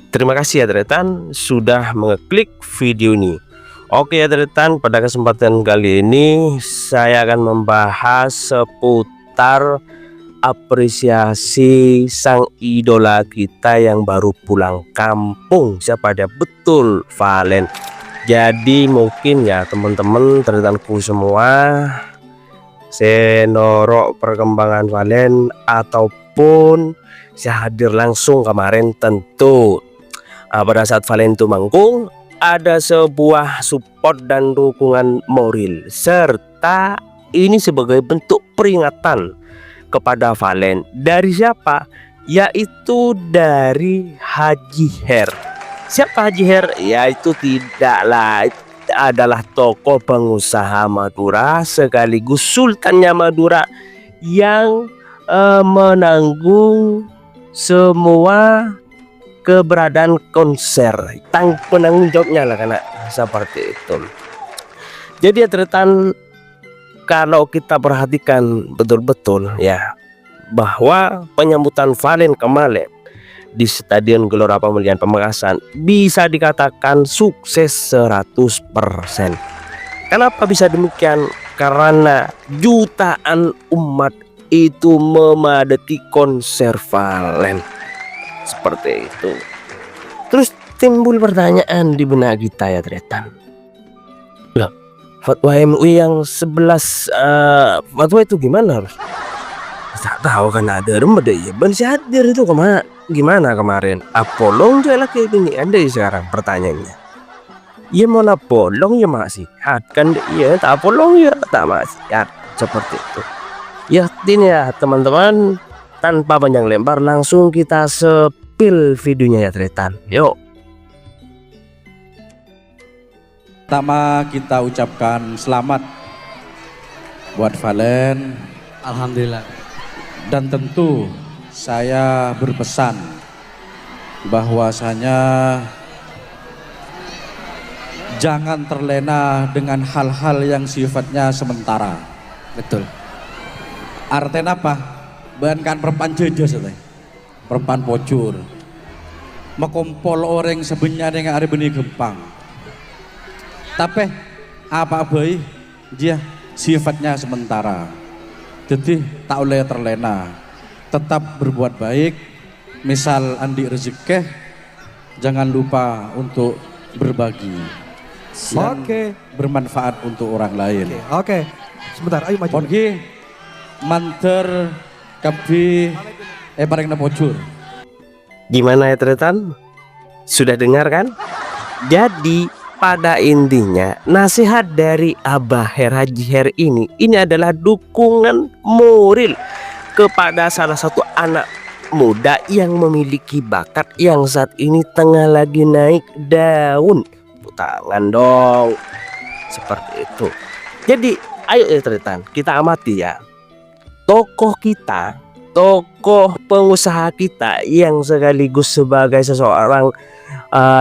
Terima kasih ya Tretan sudah mengeklik video ini. Oke ya Tretan, pada kesempatan kali ini saya akan membahas seputar apresiasi sang idola kita yang baru pulang kampung. Siapa dia? Betul, Valen. Jadi mungkin ya teman-teman Tretanku semua, saya norok perkembangan Valen ataupun saya hadir langsung kemarin. Tentu pada saat Valen itu manggung, ada sebuah support dan dukungan moral, serta ini sebagai bentuk peringatan kepada Valen. Dari siapa? Yaitu dari Haji Her. Siapa Haji Her? Yaitu tidak lain adalah tokoh pengusaha Madura sekaligus sultannya Madura yang menanggung semua keberadaan konser, penanggung jawabnya lah, karena seperti itu. Jadi ya Tretan, kalau kita perhatikan betul-betul ya, bahwa penyambutan Valen kemarin di Stadion Gelora Pemilihan Pamekasan bisa dikatakan sukses 100%. Kenapa bisa demikian? Karena jutaan umat itu memadati konser Valen. Seperti itu. Terus timbul pertanyaan di benak kita ya Tretan. Loh, fatwa MUI yang 11 fatwa itu gimana harus? Tak tahu kan ada remede ya. Ben hadir itu gimana kemarin? Apolong juga lah kayak gini ada sekarang pertanyaannya. Ya mau polong ya masih kan ya, tak polong ya tak masih ya, seperti itu. Yakin ya teman-teman, tanpa panjang lebar langsung kita sepil videonya ya Tretan. Yuk. Pertama kita ucapkan selamat buat Valen. Alhamdulillah. Dan tentu saya berpesan bahwasanya jangan terlena dengan hal-hal yang sifatnya sementara. Betul. Artinya apa? Bahkan perpan jejas itu, perpan pocur, mekompol orang sebenarnya yang ada benih gempang. Tapi apa baik dia sifatnya sementara. Jadi tak boleh terlena. Tetap berbuat baik. Misal andi rezeki, jangan lupa untuk berbagi. Oke. Bermanfaat untuk orang lain. Oke. Sebentar, ayo maju. Pongi manter kabi paling napocur. Gimana ya Tretan? Sudah dengar kan? Jadi pada intinya nasihat dari Abah Her Haji Her ini adalah dukungan moral kepada salah satu anak muda yang memiliki bakat yang saat ini tengah lagi naik daun. Tangan dong, seperti itu. Jadi ayo ya Tretan, kita amati ya tokoh kita, tokoh pengusaha kita yang sekaligus sebagai seseorang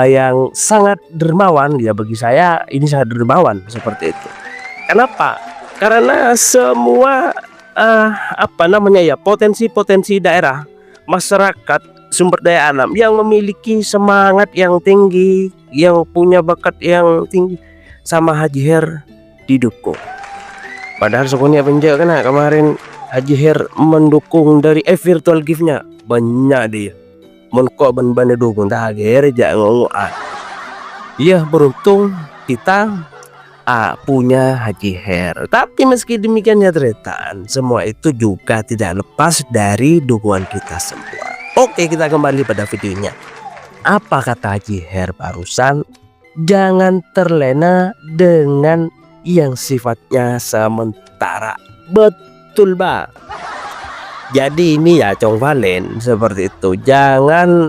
yang sangat dermawan. Ya bagi saya ini sangat dermawan seperti itu. Kenapa? Karena semua potensi-potensi daerah, masyarakat, sumber daya alam yang memiliki semangat yang tinggi, yang punya bakat yang tinggi, sama Haji Her didukung. Padahal sokonya penjak kena kemarin Haji Her mendukung dari virtual gift-nya banyak dia. Kok ban-ban dukung tak Haji Her jangan ngomong. Iya beruntung kita punya Haji Her. Tapi meski demikian ya Tretan, semua itu juga tidak lepas dari dukungan kita semua. Oke, kita kembali pada videonya. Apa kata Haji Her barusan? Jangan terlena dengan yang sifatnya sementara. Betul Bang. Jadi ini ya Cong Valen seperti itu. Jangan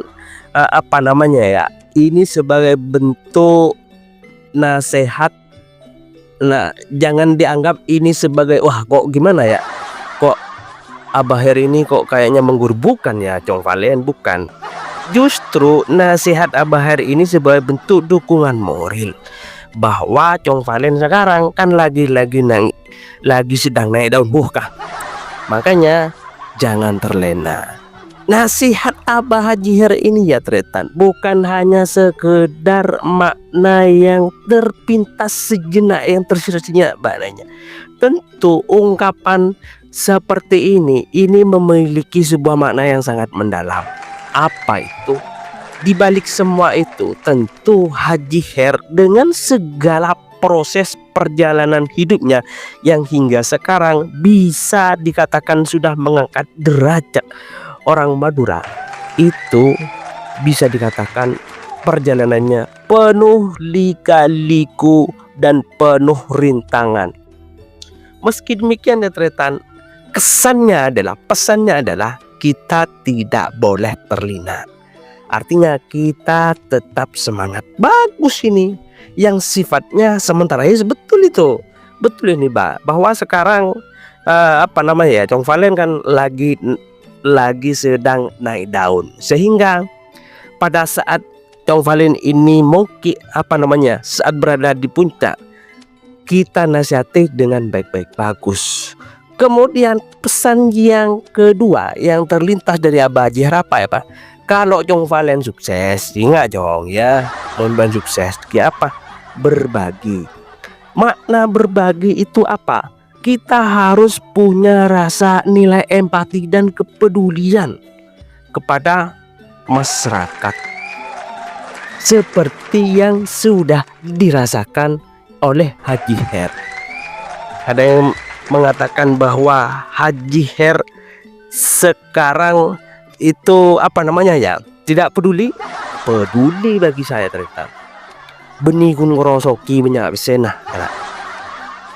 ini sebagai bentuk nasihat. Nah, jangan dianggap ini sebagai wah kok gimana ya? Kok Abah Her ini kok kayaknya menggurbukan ya Cong Valen, bukan. Justru nasihat Abah Her ini sebagai bentuk dukungan moral bahwa Cong Valen sekarang kan lagi sedang naik daun buah. Makanya jangan terlena. Nasihat Abah Haji Her ini ya Tretan, bukan hanya sekedar makna yang terpintas sejenak, yang tersirat sejenak maknanya. Tentu ungkapan seperti ini memiliki sebuah makna yang sangat mendalam. Apa itu? Di balik semua itu tentu Haji Her dengan segala proses perjalanan hidupnya yang hingga sekarang bisa dikatakan sudah mengangkat derajat orang Madura, itu bisa dikatakan perjalanannya penuh lika-liku dan penuh rintangan. Meski demikian ya Tretan, pesannya adalah kita tidak boleh terlena. Artinya kita tetap semangat. Bagus ini yang sifatnya sementara ya, betul itu. Betul ini Pak, bahwa sekarang Chong Valen kan lagi sedang naik daun, sehingga pada saat Chong Valen ini mungkin saat berada di puncak, kita nasihati dengan baik-baik, bagus. Kemudian pesan yang kedua yang terlintas dari Abah Haji Her apa ya Pak? Kalau Chong Valen sukses, ingat Chong ya, Chong sukses, apa? Berbagi. Makna berbagi itu apa? Kita harus punya rasa nilai empati dan kepedulian kepada masyarakat, seperti yang sudah dirasakan oleh Haji Her. Ada yang mengatakan bahwa Haji Her sekarang itu tidak peduli bagi saya ternyata. Benih kun ngorosoki banyak bisenah.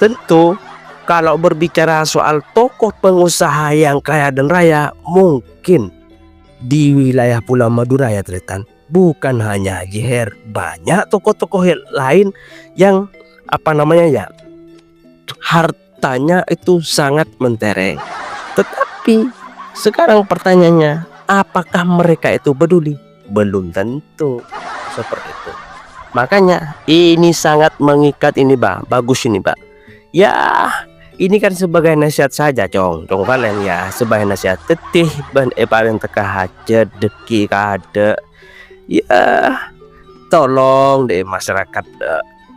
Tentu kalau berbicara soal tokoh pengusaha yang kaya dan raya, mungkin di wilayah Pulau Madura ya Tretan, bukan hanya Haji Her, banyak tokoh-tokoh lain yang hartanya itu sangat mentereng. Tetapi sekarang pertanyaannya, apakah mereka itu peduli? Belum tentu seperti itu. Makanya ini sangat mengikat ini Pak, bagus ini Pak. Ya, ini kan sebagai nasihat saja Chong Valen ya, sebagai nasihat tetih ban paling teka aja deki kade. Ya, tolong deh masyarakat,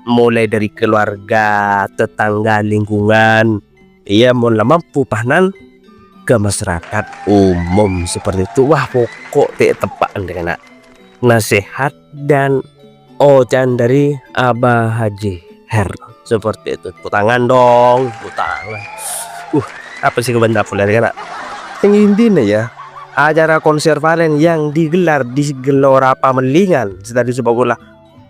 mulai dari keluarga, tetangga, lingkungan, ya mau mampu pahanan ke masyarakat umum seperti itu. Wah, pokok tepat dengan nasihat dan ojan dari Abah Haji Her seperti itu. Putangan dong, putangan. Apa sih benda populer kan? Yang intinya ya, acara konser Valen yang digelar di Gelora Pamelingan Stadion Sepak Bola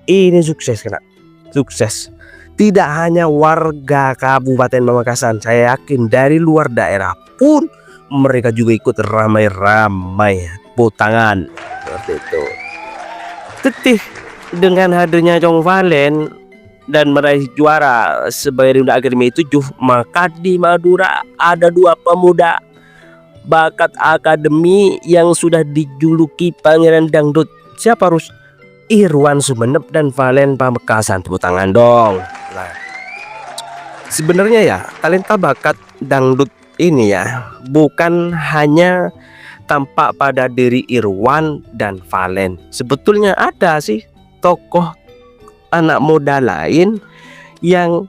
ini sukses kena. Sukses. Tidak hanya warga Kabupaten Pamekasan, saya yakin dari luar daerah pun mereka juga ikut ramai-ramai putangan seperti itu. Tetih dengan hadirnya Chong Valen dan meraih juara sebagai Rindu Akademi 7, maka di Madura ada dua pemuda bakat akademi yang sudah dijuluki Pangeran Dangdut. Siapa Rus? Irwan Sumenep dan Valen Pamekasan. Tepuk tangan dong. Nah, sebenarnya ya talenta bakat dangdut ini ya bukan hanya tampak pada diri Irwan dan Valen. Sebetulnya ada sih tokoh anak muda lain yang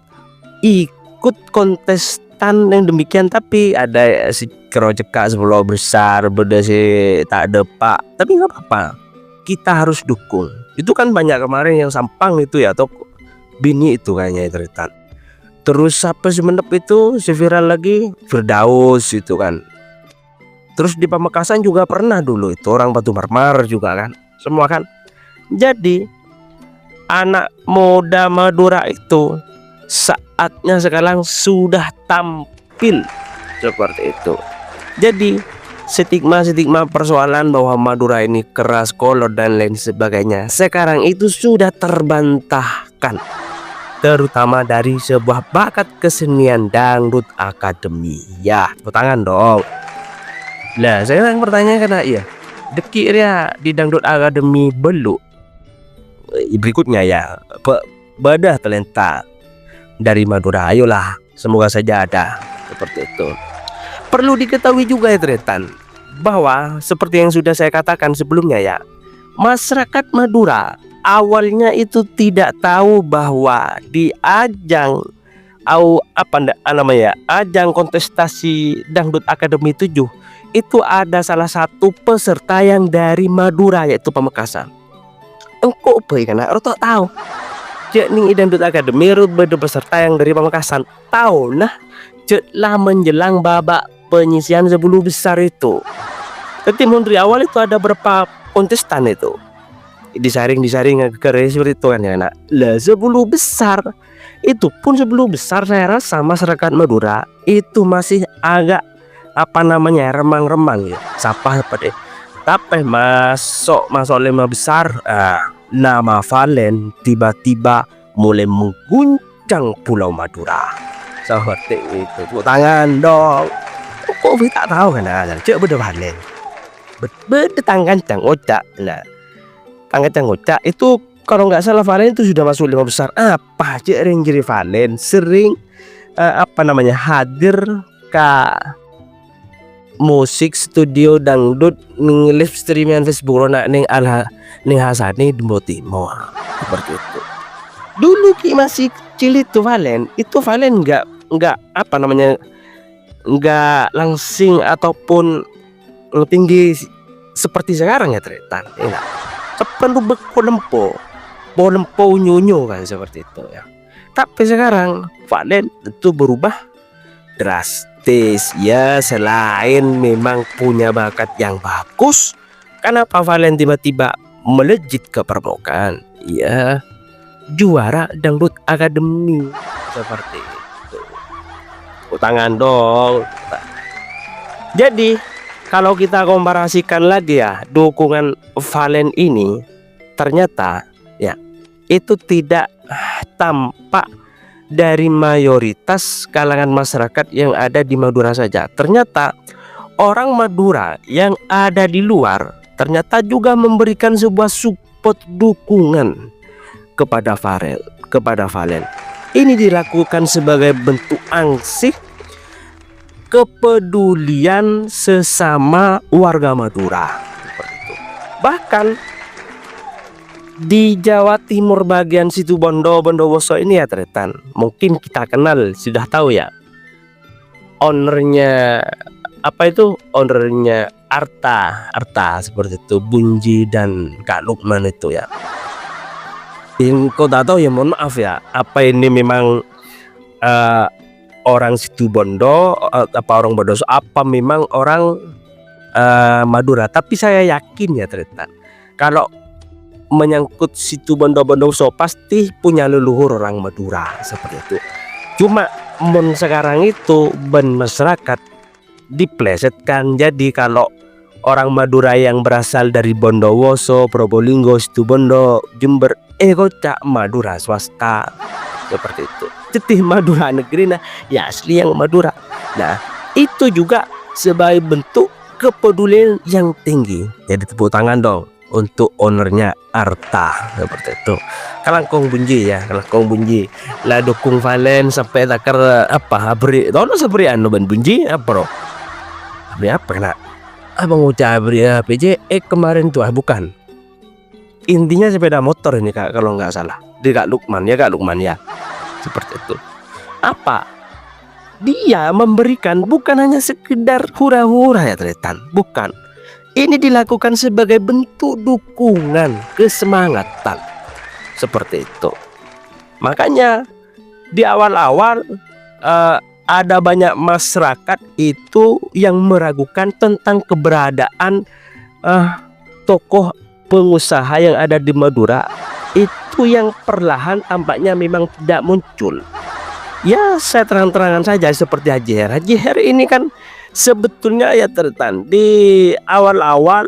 ikut kontestan yang demikian, tapi ada si kerojeka sebelah besar, beda si tak ada pak, tapi nggak apa-apa, kita harus dukung. Itu kan banyak kemarin yang sampang itu ya, tokoh bini itu kayaknya itu Ritan. Terus siapa Sumenep itu si viral lagi, Firdaus itu kan. Terus di Pamekasan juga pernah dulu itu orang Batu Marmar juga kan, semua kan. Jadi anak muda Madura itu saatnya sekarang sudah tampil seperti itu. Jadi stigma persoalan bahwa Madura ini keras, kolot dan lain sebagainya sekarang itu sudah terbantahkan, terutama dari sebuah bakat kesenian dangdut akademi. Ya, tepuk tangan dong. Lah saya yang bertanya karena iya deki ya di dangdut akademi belum. Berikutnya ya bedah talenta dari Madura, ayolah semoga saja ada seperti itu. Perlu diketahui juga ya Tretan, bahwa seperti yang sudah saya katakan sebelumnya ya, masyarakat Madura awalnya itu tidak tahu bahwa di ajang ajang kontestasi Dangdut Akademi 7 itu ada salah satu peserta yang dari Madura, yaitu Pamekasan. Engkau apa karena orang tak tahu cek ning Dangdut Akademi ada peserta yang dari Pamekasan. Tahu nah cek lah menjelang babak penyisian 10 besar itu. Tapi dari awal itu ada berapa kontestan itu disaring keris seperti itu kan ya nak. Lah 10 besar itu pun 10 besar saya rasa masyarakat Madura itu masih agak remang-remang ya. Siapa deh. Tapi masuk 5 besar nama Valen tiba-tiba mulai mengguncang Pulau Madura. Seperti itu. Tepuk tangan dong. Kok tak tahu kan ada cek beda Valen. Beda tangan otak. Nah, tangan otak itu kalau nggak salah Valen itu sudah masuk 5 besar. Apa cek yang jadi Valen sering hadir ke musik studio dangdut ning live streamingan Facebook ning Hasani di Timur seperti itu. Dulu ki masih kecil itu Valen nggak langsing ataupun tinggi seperti sekarang ya Tretan. Enak. Sepenuh lempo nyunyu kan seperti itu ya. Tapi sekarang Valen itu berubah drastis ya. Selain memang punya bakat yang bagus, kenapa Valen tiba-tiba melejit ke permukaan? Ya juara Dangdut Akademi seperti itu. Tangan dong. Jadi kalau kita komparasikan lagi ya dukungan Valen ini, ternyata ya itu tidak tampak dari mayoritas kalangan masyarakat yang ada di Madura saja. Ternyata orang Madura yang ada di luar ternyata juga memberikan sebuah support dukungan kepada Valen. Ini dilakukan sebagai bentuk angsih kepedulian sesama warga Madura seperti itu. Bahkan di Jawa Timur bagian Situbondo, Bondowoso ini ya Tretan, mungkin kita kenal, sudah tahu ya ownernya Arta seperti itu, Bunji dan Kak Lukman itu ya. Yang kau tak tahu ya mohon maaf ya, apa ini memang orang Situbondo apa orang Bondowoso, apa memang orang Madura. Tapi saya yakin ya Tretan, kalau menyangkut Situbondo Bondowoso pasti punya leluhur orang Madura seperti itu. Cuma sekarang itu masyarakat diplesetkan. Jadi kalau orang Madura yang berasal dari Bondowoso, Probolinggo, Situbondo, Jember, kocak Madura swasta seperti itu. Cetih Madura negeri nah ya asli yang Madura. Nah itu juga sebagai bentuk kepedulian yang tinggi. Jadi tepuk tangan dong untuk ownernya Arta seperti itu. Kalangkong Bunji ya, Kalangkong Bunji lah dukung Valen sampai takar beri tono sabri anu ban Bunji bro. Beri apa kena abang ucap beri PJ kemarin tuh bukan, intinya sepeda motor ini Kak kalau nggak salah di Kak Lukman ya seperti itu. Apa dia memberikan bukan hanya sekedar hura-hura ya Tretan, bukan. Ini dilakukan sebagai bentuk dukungan, kesemangatan seperti itu. Makanya di awal-awal ada banyak masyarakat itu yang meragukan tentang keberadaan tokoh pengusaha yang ada di Madura itu, yang perlahan tampaknya memang tidak muncul. Ya saya terang-terangan saja seperti Haji Her ini kan sebetulnya ya Tretan di awal-awal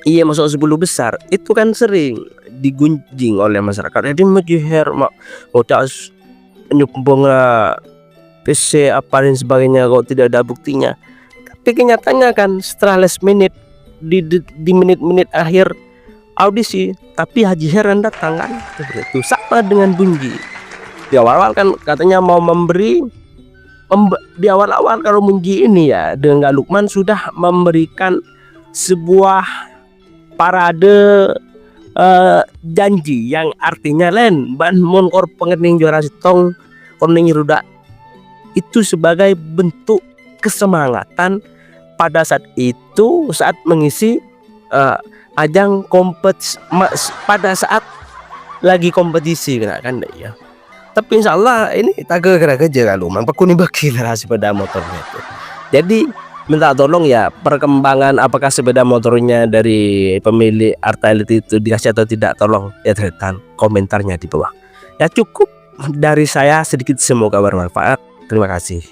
iya masuk 10 besar itu kan sering digunjing oleh masyarakat. Jadi Haji Her mau nyumbang PC apa dan sebagainya kok tidak ada buktinya. Tapi kenyataannya kan setelah last minute di menit-menit akhir audisi, tapi Haji Heran datang kan seperti itu. Sama dengan Bunji di awal-awal kan katanya mau memberi di awal-awal kalau Munji ini ya dengan Lukman sudah memberikan sebuah parade janji yang artinya lain ban monkor pengening juara sitong koning ruda itu sebagai bentuk kesemangatan pada saat itu saat mengisi ajang pada saat lagi kompetisi kan ya. Tapi insya Allah ini tak kira kerja kalau mampakuni bagi sepeda motornya itu. Jadi minta tolong ya perkembangan apakah sepeda motornya dari pemilik Artalit itu dikasih atau tidak, tolong ya terlihat komentarnya di bawah. Ya cukup dari saya sedikit, semoga bermanfaat. Terima kasih.